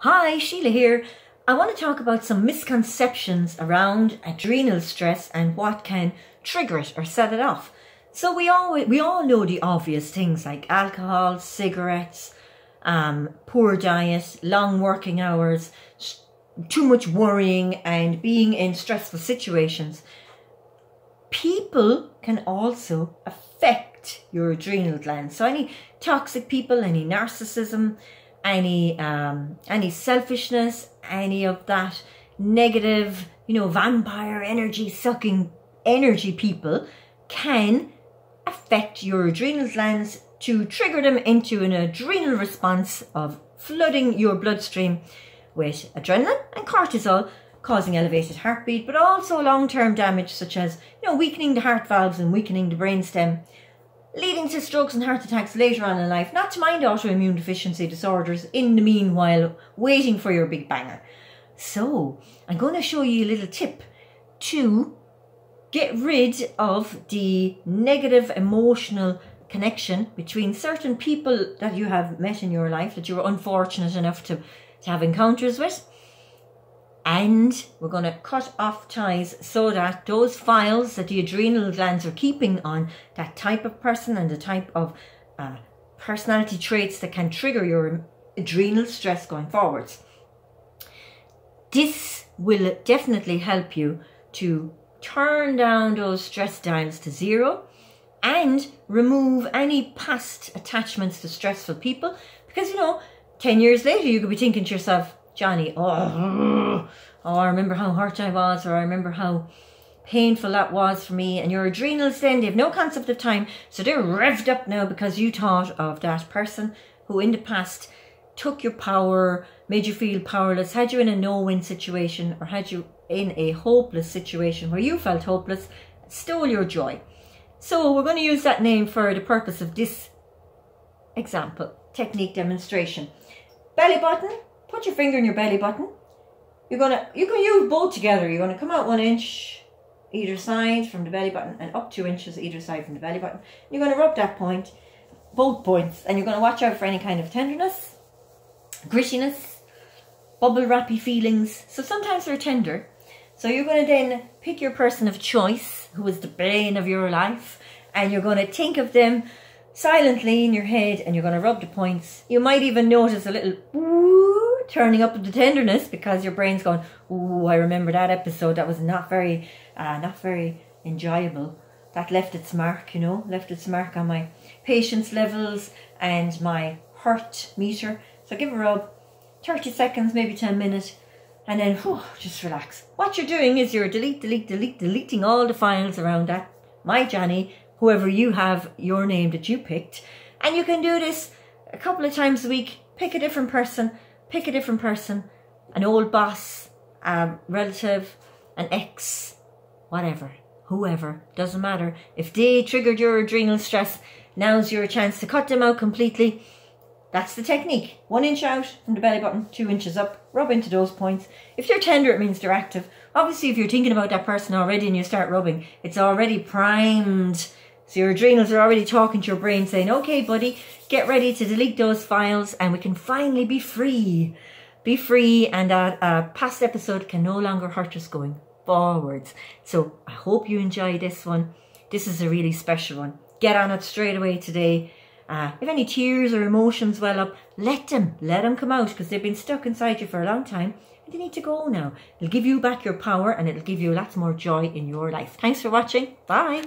Hi, Sheila here. I want to talk about some misconceptions around adrenal stress and what can trigger it or set it off. So we all know the obvious things like alcohol, cigarettes, poor diet, long working hours, too much worrying and being in stressful situations. People can also affect your adrenal glands. So any toxic people, any narcissism, any selfishness, any of that negative, vampire energy sucking energy people can affect your adrenal glands to trigger them into an adrenal response of flooding your bloodstream with adrenaline and cortisol, causing elevated heartbeat, but also long-term damage such as weakening the heart valves and weakening the brainstem, leading to strokes and heart attacks later on in life, not to mind autoimmune deficiency disorders in the meanwhile, waiting for your big banger. So, I'm going to show you a little tip to get rid of the negative emotional connection between certain people that you have met in your life, that you were unfortunate enough to have encounters with. And we're going to cut off ties so that those files that the adrenal glands are keeping on that type of person and the type of personality traits that can trigger your adrenal stress going forwards. This will definitely help you to turn down those stress dials to zero and remove any past attachments to stressful people. Because, 10 years later, you could be thinking to yourself, Johnny, I remember how hurt I was, or I remember how painful that was for me. And your adrenals then, they have no concept of time, so they're revved up now because you thought of that person who in the past took your power, made you feel powerless, had you in a no-win situation, or had you in a hopeless situation where you felt hopeless, stole your joy. So we're going to use that name for the purpose of this example, technique demonstration. Belly button, put your finger in your belly button. You can use both together. You're going to come out 1 inch either side from the belly button and up 2 inches either side from the belly button. You're going to rub that point, both points, and you're going to watch out for any kind of tenderness, grittiness, bubble wrappy feelings. So sometimes they're tender. So you're going to then pick your person of choice, who is the bane of your life, and you're going to think of them silently in your head, and you're going to rub the points. You might even notice a little ooh turning up of the tenderness because your brain's going, ooh, I remember that episode. That was not very enjoyable. That left its mark, left its mark on my patience levels and my hurt meter. So give a rub, 30 seconds, maybe 10 minutes, and then just relax. What you're doing is you're deleting all the files around that, my Johnny, whoever you have, your name that you picked. And you can do this a couple of times a week. Pick a different person, an old boss, a relative, an ex, whatever, whoever, doesn't matter. If they triggered your adrenal stress, now's your chance to cut them out completely. That's the technique. 1 inch out from the belly button, 2 inches up, rub into those points. If they're tender, it means they're active. Obviously, if you're thinking about that person already and you start rubbing, it's already primed. So your adrenals are already talking to your brain saying, okay, buddy, get ready to delete those files and we can finally be free. Be free, and that past episode can no longer hurt us going forwards. So I hope you enjoy this one. This is a really special one. Get on it straight away today. If any tears or emotions well up, let them come out, because they've been stuck inside you for a long time and they need to go now. It'll give you back your power and it'll give you lots more joy in your life. Thanks for watching. Bye.